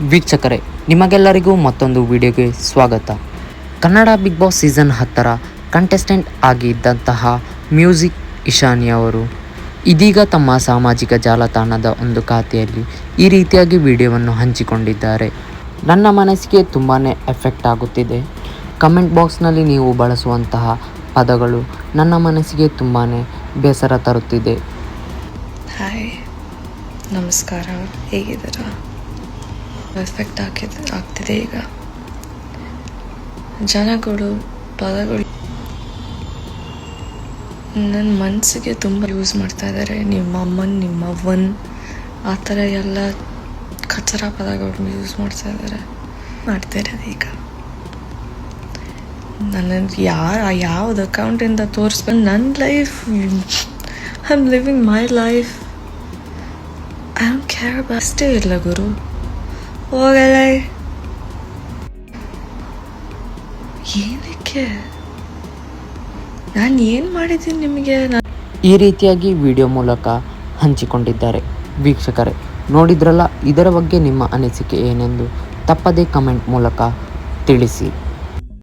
ವೀಕ್ಷಕರೇ, ನಿಮಗೆಲ್ಲರಿಗೂ ಮತ್ತೊಂದು ವಿಡಿಯೋಗೆ ಸ್ವಾಗತ. ಕನ್ನಡ ಬಿಗ್ ಬಾಸ್ ಸೀಸನ್ 10ರ ಕಂಟೆಸ್ಟೆಂಟ್ ಆಗಿದ್ದಂತಹ ಮ್ಯೂಸಿಕ್ ಇಶಾನಿ ಅವರು ಇದೀಗ ತಮ್ಮ ಸಾಮಾಜಿಕ ಜಾಲತಾಣದ ಒಂದು ಖಾತೆಯಲ್ಲಿ ಈ ರೀತಿಯಾಗಿ ವಿಡಿಯೋವನ್ನು ಹಂಚಿಕೊಂಡಿದ್ದಾರೆ. ನನ್ನ ಮನಸ್ಸಿಗೆ ತುಂಬಾ ಎಫೆಕ್ಟ್ ಆಗುತ್ತಿದೆ. ಕಮೆಂಟ್ ಬಾಕ್ಸ್ನಲ್ಲಿ ನೀವು ಬಳಸುವಂತಹ ಪದಗಳು ನನ್ನ ಮನಸ್ಸಿಗೆ ತುಂಬಾ ಬೇಸರ ತರುತ್ತಿದೆ. ಹಾಯ್, ನಮಸ್ಕಾರ, ಹೇಗಿದ್ದೀರಾ? ಎಫೆಕ್ಟ್ ಆಗ್ತಿದೆ. ಈಗ ಜನಗಳು ಪದಗಳು ನನ್ನ ಮನಸ್ಸಿಗೆ ತುಂಬ ಯೂಸ್ ಮಾಡ್ತಾ ಇದ್ದಾರೆ. ನಿಮ್ಮ ಅಮ್ಮನ, ನಿಮ್ಮ ಅವ್ವನ್, ಆ ಥರ ಎಲ್ಲ ಕಚರ ಪದಗಳು ಯೂಸ್ ಮಾಡ್ತಾ ಇರೋದು. ಈಗ ನನಗೆ ಯಾವ್ದು ಅಕೌಂಟಿಂದ ತೋರಿಸ್ಬೇಕು ನನ್ನ life, I am living my life, I don't care. ಅಷ್ಟೇ ಇಲ್ಲ ಗುರು, ಹೋಗಲ್ಲ. ಏನಕ್ಕೆ ನಾನು ಏನು ಮಾಡಿದ್ದೀನಿ ನಿಮಗೆ? ಈ ರೀತಿಯಾಗಿ ವಿಡಿಯೋ ಮೂಲಕ ಹಂಚಿಕೊಂಡಿದ್ದಾರೆ. ವೀಕ್ಷಕರೇ, ನೋಡಿದ್ರಲ್ಲ, ಇದರ ಬಗ್ಗೆ ನಿಮ್ಮ ಅನಿಸಿಕೆ ಏನೆಂದು ತಪ್ಪದೇ ಕಮೆಂಟ್ ಮೂಲಕ ತಿಳಿಸಿ.